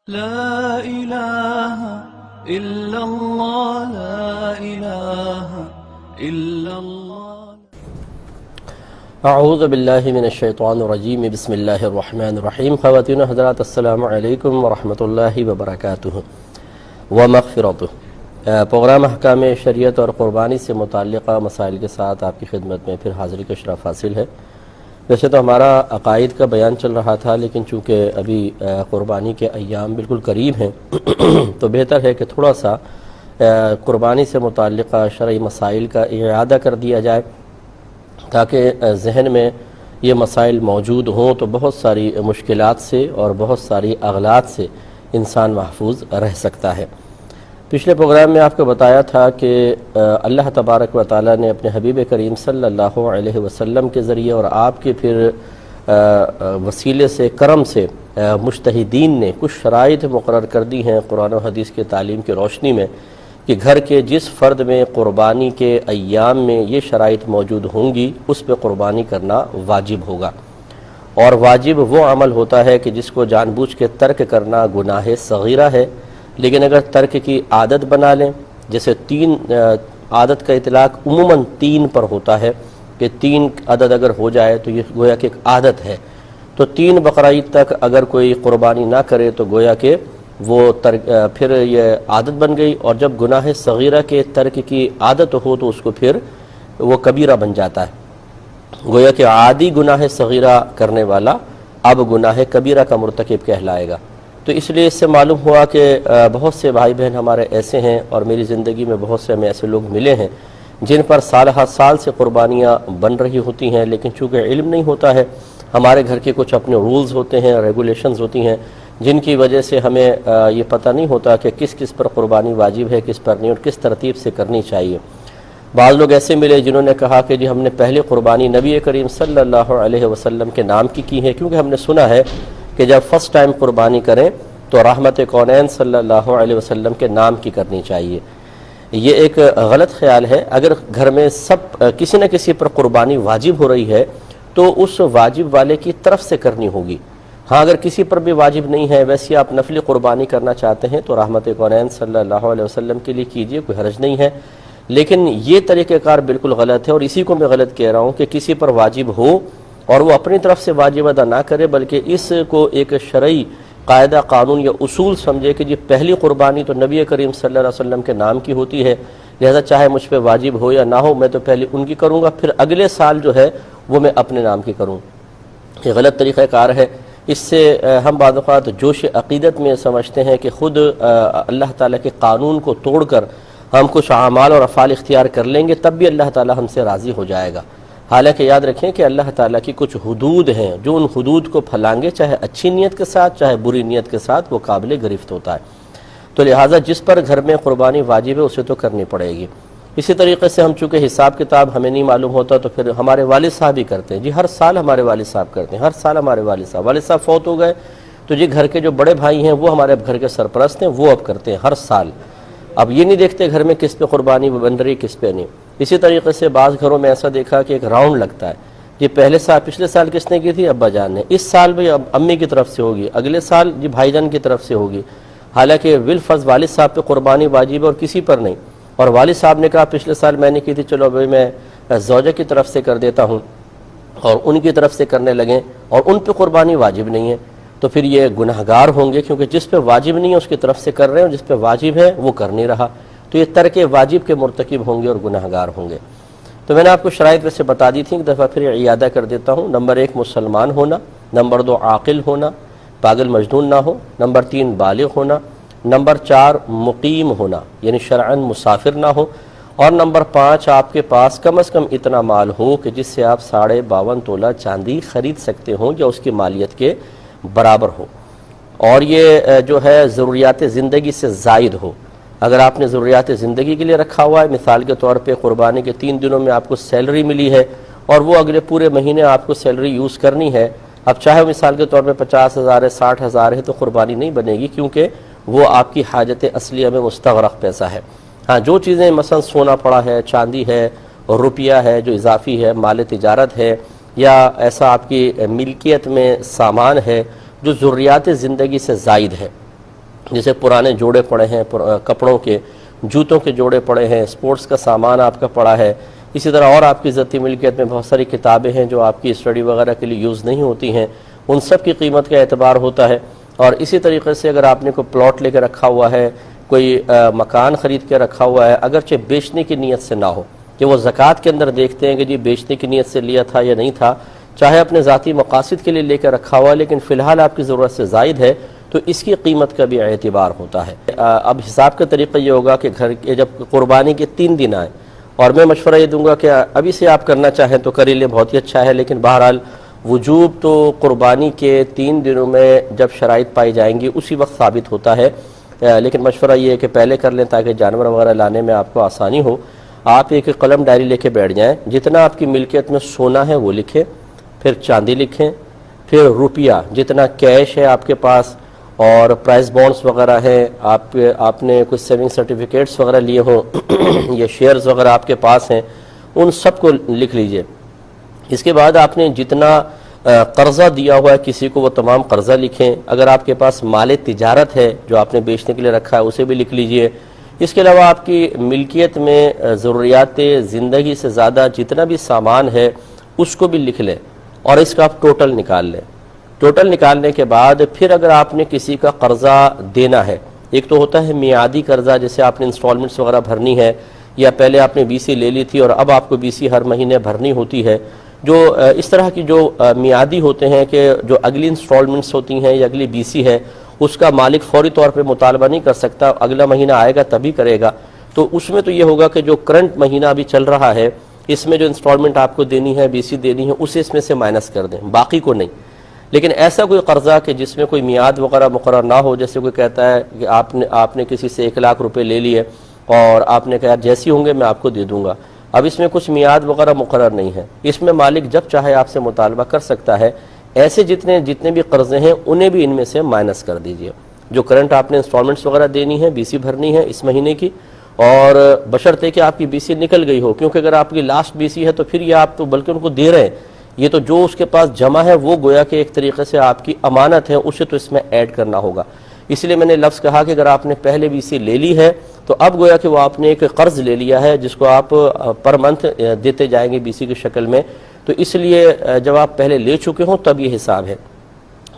لا إله إلا الله لا إله إلا الله اعوذ باللہ من الشیطان الرجیم بسم اللہ الرحمن الرحیم۔ خواتین و حضرات السلام علیکم ورحمۃ اللہ وبرکاتہ ومغفرتہ۔ پروگرام احکام شریعت اور قربانی سے متعلقہ مسائل کے ساتھ آپ کی خدمت میں پھر حاضری کا شرف حاصل ہے۔ ویسے تو ہمارا عقائد کا بیان چل رہا تھا، لیکن چونکہ ابھی قربانی کے ایام بالکل قریب ہیں تو بہتر ہے کہ تھوڑا سا قربانی سے متعلقہ شرعی مسائل کا اعادہ کر دیا جائے، تاکہ ذہن میں یہ مسائل موجود ہوں تو بہت ساری مشکلات سے اور بہت ساری اغلاط سے انسان محفوظ رہ سکتا ہے۔ پچھلے پروگرام میں آپ کو بتایا تھا کہ اللہ تبارک و تعالیٰ نے اپنے حبیب کریم صلی اللہ علیہ وسلم کے ذریعے اور آپ کے پھر وسیلے سے کرم سے مجتہدین نے کچھ شرائط مقرر کر دی ہیں قرآن و حدیث کے تعلیم کی روشنی میں، کہ گھر کے جس فرد میں قربانی کے ایام میں یہ شرائط موجود ہوں گی اس پہ قربانی کرنا واجب ہوگا، اور واجب وہ عمل ہوتا ہے کہ جس کو جان بوجھ کے ترک کرنا گناہ صغیرہ ہے، لیکن اگر ترک کی عادت بنا لیں، جیسے تین عادت کا اطلاق عموماً تین پر ہوتا ہے کہ تین عدد اگر ہو جائے تو یہ گویا کہ ایک عادت ہے، تو تین بقرعید تک اگر کوئی قربانی نہ کرے تو گویا کہ وہ پھر یہ عادت بن گئی، اور جب گناہ صغیرہ کے ترک کی عادت ہو تو اس کو پھر وہ کبیرہ بن جاتا ہے، گویا کہ عادی گناہ صغیرہ کرنے والا اب گناہ کبیرہ کا مرتکب کہلائے گا۔ تو اس لیے اس سے معلوم ہوا کہ بہت سے بھائی بہن ہمارے ایسے ہیں، اور میری زندگی میں بہت سے ہمیں ایسے لوگ ملے ہیں جن پر سال ہر سال سے قربانیاں بن رہی ہوتی ہیں، لیکن چونکہ علم نہیں ہوتا ہے، ہمارے گھر کے کچھ اپنے رولز ہوتے ہیں، ریگولیشنز ہوتی ہیں، جن کی وجہ سے ہمیں یہ پتہ نہیں ہوتا کہ کس کس پر قربانی واجب ہے، کس پر نہیں، اور کس ترتیب سے کرنی چاہیے۔ بعض لوگ ایسے ملے جنہوں نے کہا کہ جی ہم نے پہلی قربانی نبی کریم صلی اللہ علیہ وسلم کے نام کی ہے، کیونکہ ہم نے سنا ہے کہ جب فرسٹ ٹائم قربانی کریں تو رحمت کونین صلی اللہ علیہ وسلم کے نام کی کرنی چاہیے۔ یہ ایک غلط خیال ہے۔ اگر گھر میں کسی نہ کسی پر قربانی واجب ہو رہی ہے تو اس واجب والے کی طرف سے کرنی ہوگی۔ ہاں اگر کسی پر بھی واجب نہیں ہے، ویسے آپ نفلی قربانی کرنا چاہتے ہیں تو رحمت کونین صلی اللہ علیہ وسلم کے لیے کیجئے، کوئی حرج نہیں ہے، لیکن یہ طریقہ کار بالکل غلط ہے، اور اسی کو میں غلط کہہ رہا ہوں کہ کسی پر واجب ہو اور وہ اپنی طرف سے واجب ادا نہ کرے، بلکہ اس کو ایک شرعی قاعدہ قانون یا اصول سمجھے کہ جی پہلی قربانی تو نبی کریم صلی اللہ علیہ وسلم کے نام کی ہوتی ہے، لہذا چاہے مجھ پہ واجب ہو یا نہ ہو میں تو پہلے ان کی کروں گا، پھر اگلے سال جو ہے وہ میں اپنے نام کی کروں۔ یہ غلط طریقہ کار ہے۔ اس سے ہم بعض اوقات جوش عقیدت میں سمجھتے ہیں کہ خود اللہ تعالیٰ کے قانون کو توڑ کر ہم کچھ اعمال اور افعال اختیار کر لیں گے تب بھی اللہ تعالیٰ ہم سے راضی ہو جائے گا۔ حالانکہ یاد رکھیں کہ اللہ تعالیٰ کی کچھ حدود ہیں، جو ان حدود کو پھلانگے چاہے اچھی نیت کے ساتھ چاہے بری نیت کے ساتھ وہ قابل گرفت ہوتا ہے، تو لہٰذا جس پر گھر میں قربانی واجب ہے اسے تو کرنی پڑے گی۔ اسی طریقے سے ہم چونکہ حساب کتاب ہمیں نہیں معلوم ہوتا تو پھر ہمارے والد صاحب ہی کرتے ہیں، جی ہر سال ہمارے والد صاحب کرتے ہیں، ہر سال ہمارے والد صاحب فوت ہو گئے تو جی گھر کے جو بڑے بھائی ہیں وہ ہمارے گھر کے سرپرست ہیں، وہ اب کرتے ہیں ہر سال۔ اب یہ نہیں دیکھتے گھر میں کس پہ قربانی بن رہی کس پہ نہیں۔ اسی طریقے سے بعض گھروں میں ایسا دیکھا کہ ایک راؤنڈ لگتا ہے، جی پچھلے سال کس نے کی تھی؟ ابا جان نے، اس سال بھی امی کی طرف سے ہوگی، اگلے سال جی بھائی جان کی طرف سے ہوگی، حالانکہ بالفرض والد صاحب پہ قربانی واجب ہے اور کسی پر نہیں، اور والد صاحب نے کہا پچھلے سال میں نے کی تھی، چلو ابھی میں زوجہ کی طرف سے کر دیتا ہوں، اور ان کی طرف سے کرنے لگیں اور ان پہ قربانی واجب نہیں ہے، تو پھر یہ گناہگار ہوں گے، کیونکہ جس پہ واجب نہیں ہے اس کی طرف سے کر رہے ہیں، اور جس پہ واجب ہے وہ کر نہیں رہا، تو یہ ترک واجب کے مرتکب ہوں گے اور گناہگار ہوں گے۔ تو میں نے آپ کو شرائط ویسے بتا دی تھی، ایک دفعہ پھر اعادہ کر دیتا ہوں۔ نمبر 1 مسلمان ہونا، نمبر 2 عاقل ہونا، پاگل مجنون نہ ہو، نمبر 3 بالغ ہونا، نمبر 4 مقیم ہونا یعنی شرعاً مسافر نہ ہو، اور نمبر 5 آپ کے پاس کم از کم اتنا مال ہو کہ جس سے آپ 52.5 تولہ چاندی خرید سکتے ہوں یا اس کی مالیت کے برابر ہو، اور یہ جو ہے ضروریات زندگی سے زائد ہو۔ اگر آپ نے ضروریات زندگی کے لیے رکھا ہوا ہے، مثال کے طور پہ قربانی کے 3 دنوں میں آپ کو سیلری ملی ہے اور وہ اگلے پورے مہینے آپ کو سیلری یوز کرنی ہے، اب چاہے مثال کے طور پہ 50,000 ہے 60,000 ہے تو قربانی نہیں بنے گی، کیونکہ وہ آپ کی حاجت اصلیہ میں مستغرق پیسہ ہے۔ ہاں جو چیزیں مثلا سونا پڑا ہے، چاندی ہے اور روپیہ ہے جو اضافی ہے، مال تجارت ہے، یا ایسا آپ کی ملکیت میں سامان ہے جو ضروریات زندگی سے زائد ہے، جیسے پرانے جوڑے پڑے ہیں کپڑوں کے، جوتوں کے جوڑے پڑے ہیں، سپورٹس کا سامان آپ کا پڑا ہے، اسی طرح اور آپ کی ذاتی ملکیت میں بہت ساری کتابیں ہیں جو آپ کی اسٹڈی وغیرہ کے لیے یوز نہیں ہوتی ہیں، ان سب کی قیمت کا اعتبار ہوتا ہے۔ اور اسی طریقے سے اگر آپ نے کوئی پلاٹ لے کے رکھا ہوا ہے، کوئی مکان خرید کے رکھا ہوا ہے، اگرچہ بیچنے کی نیت سے نہ ہو، کہ وہ زکوٰۃ کے اندر دیکھتے ہیں کہ جی بیچنے کی نیت سے لیا تھا یا نہیں تھا، چاہے اپنے ذاتی مقاصد کے لیے لے کے رکھا ہوا لیکن فی الحال آپ کی ضرورت سے زائد ہے، تو اس کی قیمت کا بھی اعتبار ہوتا ہے۔ اب حساب کا طریقہ یہ ہوگا کہ گھر کے جب قربانی کے 3 دن آئے، اور میں مشورہ یہ دوں گا کہ ابھی سے آپ کرنا چاہیں تو کر ہی لیں، بہت ہی اچھا ہے، لیکن بہرحال وجوب تو قربانی کے 3 دنوں میں جب شرائط پائی جائیں گی اسی وقت ثابت ہوتا ہے، لیکن مشورہ یہ ہے کہ پہلے کر لیں تاکہ جانور وغیرہ لانے میں آپ کو آسانی ہو۔ آپ ایک قلم ڈائری لے کے بیٹھ جائیں، جتنا آپ کی ملکیت میں سونا ہے وہ لکھیں، پھر چاندی لکھیں، پھر روپیہ جتنا کیش ہے آپ کے پاس، اور پرائز بانڈز وغیرہ ہیں، آپ نے کچھ سیونگ سرٹیفکیٹس وغیرہ لیے ہوں یا شیئرز وغیرہ آپ کے پاس ہیں، ان سب کو لکھ لیجئے۔ اس کے بعد آپ نے جتنا قرضہ دیا ہوا ہے کسی کو وہ تمام قرضہ لکھیں، اگر آپ کے پاس مال تجارت ہے جو آپ نے بیچنے کے لیے رکھا ہے اسے بھی لکھ لیجئے۔ اس کے علاوہ آپ کی ملکیت میں ضروریات زندگی سے زیادہ جتنا بھی سامان ہے اس کو بھی لکھ لیں، اور اس کا آپ ٹوٹل نکال لیں۔ ٹوٹل نکالنے کے بعد پھر اگر آپ نے کسی کا قرضہ دینا ہے، ایک تو ہوتا ہے میعادی قرضہ جیسے آپ نے انسٹالمنٹس وغیرہ بھرنی ہے، یا پہلے آپ نے بی سی لے لی تھی اور اب آپ کو بی سی ہر مہینے بھرنی ہوتی ہے، جو اس طرح کی جو میعادی ہوتے ہیں کہ جو اگلی انسٹالمنٹس ہوتی ہیں یا اگلی بی سی ہے اس کا مالک فوری طور پہ مطالبہ نہیں کر سکتا، اگلا مہینہ آئے گا تبھی کرے گا، تو اس میں تو یہ ہوگا کہ جو کرنٹ مہینہ ابھی چل رہا ہے اس میں جو انسٹالمنٹ آپ کو دینی ہے، بی سی دینی ہے، اسے اس میں سے مائنس کر دیں، باقی کو نہیں۔ لیکن ایسا کوئی قرضہ کہ جس میں کوئی میعاد وغیرہ مقرر نہ ہو، جیسے کوئی کہتا ہے کہ آپ نے کسی سے 1 لاکھ روپے لے لیے اور آپ نے کہا جیسی ہوں گے میں آپ کو دے دوں گا، اب اس میں کچھ میعاد وغیرہ مقرر نہیں ہے، اس میں مالک جب چاہے آپ سے مطالبہ کر سکتا ہے۔ ایسے جتنے بھی قرضے ہیں انہیں بھی ان میں سے مائنس کر دیجئے، جو کرنٹ آپ نے انسٹالمنٹس وغیرہ دینی ہے، بی سی بھرنی ہے اس مہینے کی، اور بشرطے کہ آپ کی بی سی نکل گئی ہو، کیونکہ اگر آپ کی لاسٹ بی سی ہے تو پھر یہ آپ تو بلکہ ان کو دے رہے ہیں، یہ تو جو اس کے پاس جمع ہے وہ گویا کہ ایک طریقے سے آپ کی امانت ہے، اسے تو اس میں ایڈ کرنا ہوگا۔ اس لیے میں نے لفظ کہا کہ اگر آپ نے پہلے بی سی لے لی ہے تو اب گویا کہ وہ آپ نے ایک قرض لے لیا ہے جس کو آپ پر منتھ دیتے جائیں گے بی سی کی شکل میں، تو اس لیے جب آپ پہلے لے چکے ہوں تب یہ حساب ہے۔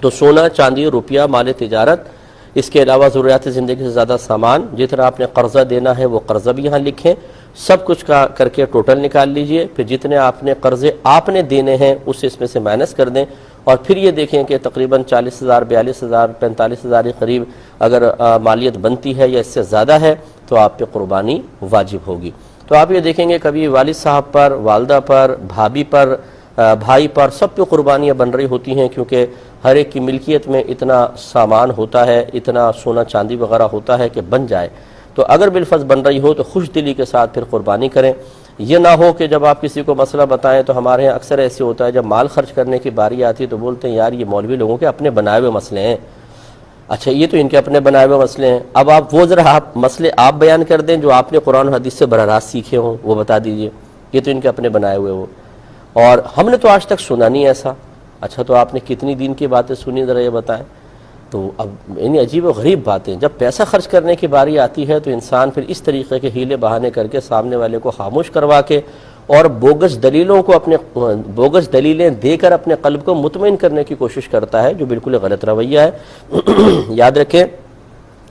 تو سونا، چاندی، روپیہ، مال تجارت، اس کے علاوہ ضروریات زندگی سے زیادہ سامان، جتنا آپ نے قرضہ دینا ہے وہ قرضہ بھی یہاں لکھیں، سب کچھ کا کر کے ٹوٹل نکال لیجئے، پھر جتنے آپ نے قرضے آپ نے دینے ہیں اسے اس میں سے مائنس کر دیں، اور پھر یہ دیکھیں کہ تقریباً 40,000 42,000 45,000 کے قریب اگر مالیت بنتی ہے یا اس سے زیادہ ہے تو آپ پہ قربانی واجب ہوگی۔ تو آپ یہ دیکھیں گے کبھی والد صاحب پر، والدہ پر، بھابھی پر، بھائی پر، سب پہ قربانیاں بن رہی ہوتی ہیں، کیونکہ ہر ایک کی ملکیت میں اتنا سامان ہوتا ہے، اتنا سونا چاندی وغیرہ ہوتا ہے کہ بن جائے، تو اگر بالفرض بن رہی ہو تو خوش دلی کے ساتھ پھر قربانی کریں۔ یہ نہ ہو کہ جب آپ کسی کو مسئلہ بتائیں تو ہمارے یہاں اکثر ایسے ہوتا ہے جب مال خرچ کرنے کی باری آتی ہے تو بولتے ہیں یار یہ مولوی لوگوں کے اپنے بنائے ہوئے مسئلے ہیں، اچھا یہ تو ان کے اپنے بنائے ہوئے مسئلے ہیں، اب آپ وہ ذرا مسئلے آپ بیان کر دیں جو آپ نے قرآن و حدیث سے براہ راست سیکھے ہوں، وہ بتا دیجئے، یہ تو ان کے اپنے بنائے ہوئے ہو، اور ہم نے تو آج تک سنا نہیں ایسا۔ اچھا تو آپ نے کتنی دین کی باتیں سنی ذرا یہ بتائیں۔ تو اب انہیں عجیب و غریب باتیں، جب پیسہ خرچ کرنے کی باری آتی ہے تو انسان پھر اس طریقے کے ہیلے بہانے کر کے سامنے والے کو خاموش کروا کے اور بوگس دلیلیں دے کر اپنے قلب کو مطمئن کرنے کی کوشش کرتا ہے، جو بالکل غلط رویہ ہے۔ یاد رکھیں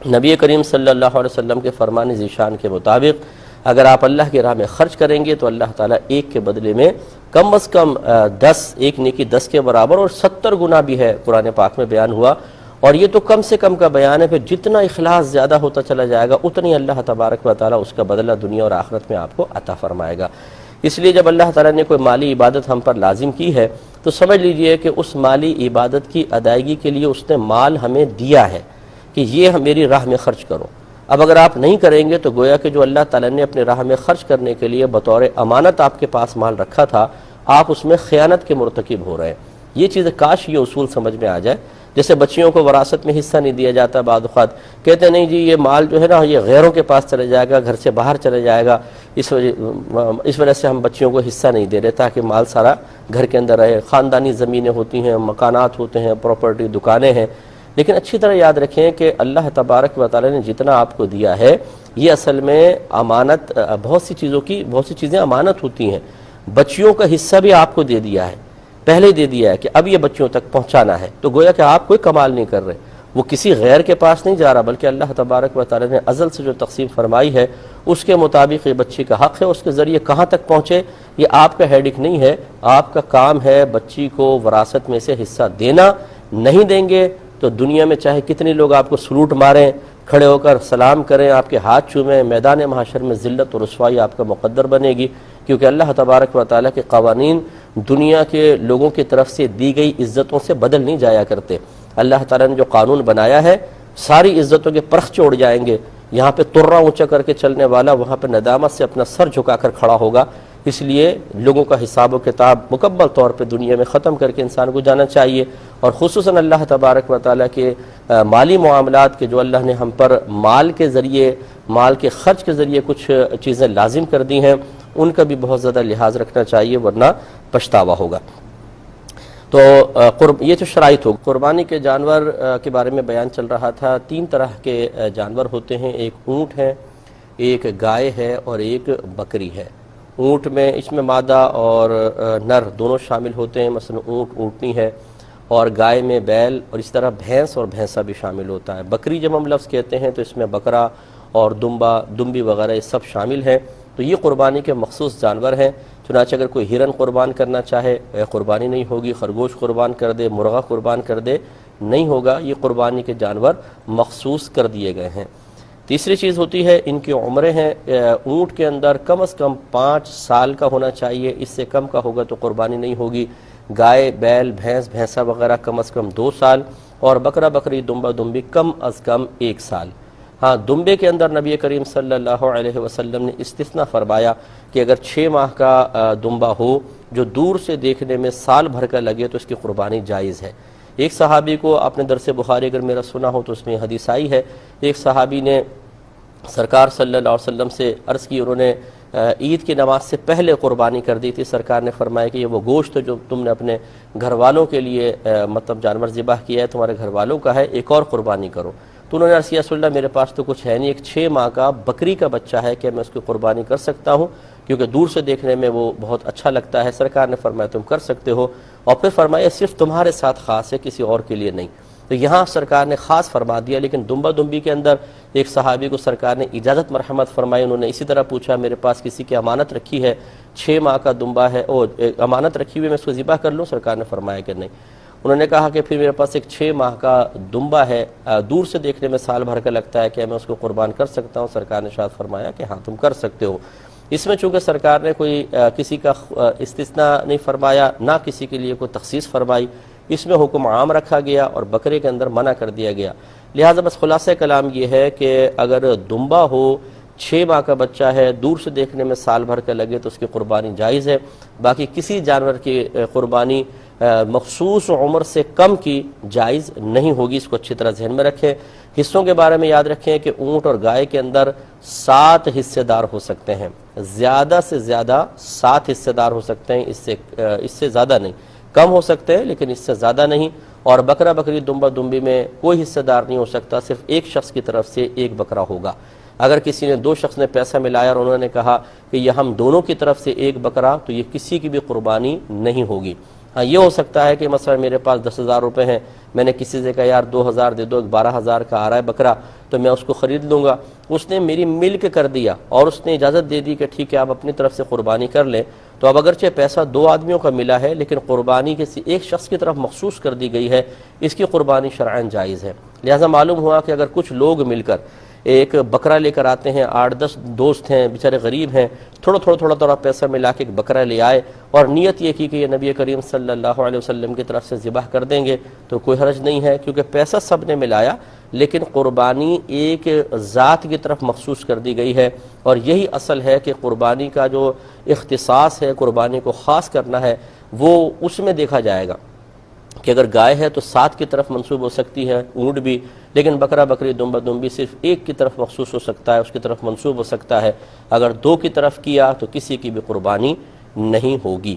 نبی کریم صلی اللہ علیہ وسلم کے فرمان ذیشان کے مطابق اگر آپ اللہ کی راہ میں خرچ کریں گے تو اللہ تعالیٰ ایک کے بدلے میں کم از کم 10، ایک نیکی 10 کے برابر اور 70 گنا بھی ہے، قرآن پاک میں بیان ہوا، اور یہ تو کم سے کم کا بیان ہے، پھر جتنا اخلاص زیادہ ہوتا چلا جائے گا اتنی اللہ تبارک و تعالیٰ اس کا بدلہ دنیا اور آخرت میں آپ کو عطا فرمائے گا۔ اس لیے جب اللہ تعالیٰ نے کوئی مالی عبادت ہم پر لازم کی ہے تو سمجھ لیجئے کہ اس مالی عبادت کی ادائیگی کے لیے اس نے مال ہمیں دیا ہے کہ یہ میری راہ میں خرچ کرو۔ اب اگر آپ نہیں کریں گے تو گویا کہ جو اللہ تعالیٰ نے اپنے راہ میں خرچ کرنے کے لیے بطور امانت آپ کے پاس مال رکھا تھا، آپ اس میں خیانت کے مرتکب ہو رہے ہیں۔ یہ چیز کاش یہ اصول سمجھ میں آ جائے، جیسے بچیوں کو وراثت میں حصہ نہیں دیا جاتا، بعض اوقات کہتے ہیں نہیں جی یہ مال جو ہے نا یہ غیروں کے پاس چلے جائے گا، گھر سے باہر چلے جائے گا، اس وجہ سے ہم بچیوں کو حصہ نہیں دے رہے تاکہ مال سارا گھر کے اندر رہے۔ خاندانی زمینیں ہوتی ہیں، مکانات ہوتے ہیں، پراپرٹی، دکانیں ہیں، لیکن اچھی طرح یاد رکھیں کہ اللہ تبارک و تعالی نے جتنا آپ کو دیا ہے یہ اصل میں امانت، بہت سی چیزیں امانت ہوتی ہیں. بچیوں کا حصہ بھی آپ کو دے دیا ہے، پہلے دے دیا ہے کہ اب یہ بچیوں تک پہنچانا ہے. تو گویا کہ آپ کوئی کمال نہیں کر رہے، وہ کسی غیر کے پاس نہیں جا رہا، بلکہ اللہ تبارک و تعالی نے ازل سے جو تقسیم فرمائی ہے اس کے مطابق یہ بچی کا حق ہے. اس کے ذریعے کہاں تک پہنچے یہ آپ کا ہیڈک نہیں ہے، آپ کا کام ہے بچی کو وراثت میں سے حصہ دینا. نہیں دیں گے تو دنیا میں چاہے کتنے لوگ آپ کو سلوٹ ماریں، کھڑے ہو کر سلام کریں، آپ کے ہاتھ چومیں، میدان محشر میں ذلت اور رسوائی آپ کا مقدر بنے گی. کیونکہ اللہ تبارک و تعالیٰ کے قوانین دنیا کے لوگوں کی طرف سے دی گئی عزتوں سے بدل نہیں جایا کرتے. اللہ تعالیٰ نے جو قانون بنایا ہے ساری عزتوں کے پرخچے اڑ جائیں گے. یہاں پہ ترا اونچا کر کے چلنے والا وہاں پہ ندامت سے اپنا سر جھکا کر کھڑا ہوگا. اس لیے لوگوں کا حساب و کتاب مکمل طور پہ دنیا میں ختم کر کے انسان کو جانا چاہیے. اور خصوصاً اللہ تبارک و تعالیٰ کے مالی معاملات کے جو اللہ نے ہم پر مال کے ذریعے، مال کے خرچ کے ذریعے کچھ چیزیں لازم کر دی ہیں، ان کا بھی بہت زیادہ لحاظ رکھنا چاہیے ورنہ پچھتاوا ہوگا. تو یہ تو شرائط ہو. قربانی کے جانور کے بارے میں بیان چل رہا تھا. 3 طرح کے جانور ہوتے ہیں، ایک اونٹ ہے، ایک گائے ہے اور ایک بکری ہے. اونٹ میں اس میں مادہ اور نر دونوں شامل ہوتے ہیں، مثلا اونٹ اونٹنی ہے، اور گائے میں بیل، اور اس طرح بھینس اور بھینسا بھی شامل ہوتا ہے. بکری جب ہم لفظ کہتے ہیں تو اس میں بکرا اور دمبی وغیرہ یہ سب شامل ہیں. تو یہ قربانی کے مخصوص جانور ہیں. چنانچہ اگر کوئی ہرن قربان کرنا چاہے قربانی نہیں ہوگی، خرگوش قربان کر دے، مرغا قربان کر دے نہیں ہوگا. یہ قربانی کے جانور مخصوص کر دیے گئے ہیں. تیسری چیز ہوتی ہے ان کی عمریں ہیں. اونٹ کے اندر کم از کم 5 سال کا ہونا چاہیے، اس سے کم کا ہوگا تو قربانی نہیں ہوگی. گائے، بیل، بھینس، بھینسا وغیرہ کم از کم 2 سال، اور بکرا، بکری، دمبی کم از کم 1 سال. ہاں، دمبے کے اندر نبی کریم صلی اللہ علیہ وسلم نے استثناء فرمایا کہ اگر 6 ماہ کا دمبا ہو جو دور سے دیکھنے میں سال بھر کا لگے تو اس کی قربانی جائز ہے. ایک صحابی کو آپ نے درس بخاری اگر میرا سنا ہو تو اس میں حدیث آئی ہے، ایک صحابی نے سرکار صلی اللہ علیہ وسلم سے عرض کی، انہوں نے عید کی نماز سے پہلے قربانی کر دی تھی. سرکار نے فرمایا کہ یہ وہ گوشت جو تم نے اپنے گھر والوں کے لیے مطلب جانور ذبح کیا ہے تمہارے گھر والوں کا ہے، ایک اور قربانی کرو. تو انہوں نے عرض کیا، رسول اللہ میرے پاس تو کچھ ہے نہیں، ایک 6 ماہ کا بکری کا بچہ ہے، کہ میں اس کی قربانی کر سکتا ہوں؟ کیونکہ دور سے دیکھنے میں وہ بہت اچھا لگتا ہے. سرکار نے فرمایا تم کر سکتے ہو، اور پھر فرمایا صرف تمہارے ساتھ خاص ہے، کسی اور کے لیے نہیں. تو یہاں سرکار نے خاص فرما دیا. لیکن دمبی کے اندر ایک صحابی کو سرکار نے اجازت مرحمت فرمائی. انہوں نے اسی طرح پوچھا، میرے پاس کسی کی امانت رکھی ہے، 6 ماہ کا دمبا ہے، امانت رکھی ہوئی میں اس کو ذبح کر لوں؟ سرکار نے فرمایا کہ نہیں. انہوں نے کہا کہ پھر میرے پاس ایک 6 ماہ کا دمبا ہے، دور سے دیکھنے میں سال بھر کا لگتا ہے، کہ میں اس کو قربان کر سکتا ہوں؟ سرکار نے شاید فرمایا کہ ہاں تم کر سکتے ہو. اس میں چونکہ سرکار نے کوئی کسی کا استثناء نہیں فرمایا، نہ کسی کے لیے کوئی تخصیص فرمائی، اس میں حکم عام رکھا گیا اور بکرے کے اندر منع کر دیا گیا. لہٰذا بس خلاصہ کلام یہ ہے کہ اگر دمبا ہو، 6 ماہ کا بچہ ہے، دور سے دیکھنے میں سال بھر کا لگے تو اس کی قربانی جائز ہے. باقی کسی جانور کی قربانی مخصوص عمر سے کم کی جائز نہیں ہوگی. اس کو اچھی طرح ذہن میں رکھیں. حصوں کے بارے میں یاد رکھیں کہ اونٹ اور گائے کے اندر 7 حصے دار ہو سکتے ہیں، زیادہ سے زیادہ 7 حصے دار ہو سکتے ہیں، اس سے زیادہ نہیں. کم ہو سکتے ہیں لیکن اس سے زیادہ نہیں. اور بکرا، بکری، دمبی میں کوئی حصہ دار نہیں ہو سکتا، صرف ایک شخص کی طرف سے ایک بکرا ہوگا. اگر کسی نے 2 شخص نے پیسہ ملایا اور انہوں نے کہا کہ یہ ہم دونوں کی طرف سے ایک بکرا، تو یہ کسی کی بھی قربانی نہیں ہوگی. ہاں، یہ ہو سکتا ہے کہ مثلا میرے پاس 10,000 روپے ہیں، میں نے کسی سے کہا یار 2,000 دے دو، 12,000 کا آ رہا ہے بکرا، تو میں اس کو خرید لوں گا. اس نے میری ملک کر دیا اور اس نے اجازت دے دی کہ ٹھیک ہے آپ اپنی طرف سے قربانی کر لیں. تو اب اگرچہ پیسہ 2 آدمیوں کا ملا ہے لیکن قربانی کسی ایک شخص کی طرف مخصوص کر دی گئی ہے، اس کی قربانی شرعاً جائز ہے. لہذا معلوم ہوا کہ اگر کچھ لوگ مل کر ایک بکرا لے کر آتے ہیں، 8-10 دوست ہیں، بیچارے غریب ہیں، تھوڑا پیسہ ملا کے ایک بکرا لے آئے اور نیت یہ کی کہ یہ نبی کریم صلی اللہ علیہ وسلم کی طرف سے ذبح کر دیں گے، تو کوئی حرج نہیں ہے، کیونکہ پیسہ سب نے ملایا لیکن قربانی ایک ذات کی طرف مخصوص کر دی گئی ہے. اور یہی اصل ہے کہ قربانی کا جو اختصاص ہے، قربانی کو خاص کرنا ہے، وہ اس میں دیکھا جائے گا کہ اگر گائے ہے تو 7 کی طرف منسوب ہو سکتی ہے، اونٹ بھی، لیکن بکرا، بکری، دمبی صرف ایک کی طرف مخصوص ہو سکتا ہے، اس کی طرف منسوب ہو سکتا ہے. اگر 2 کی طرف کیا تو کسی کی بھی قربانی نہیں ہوگی.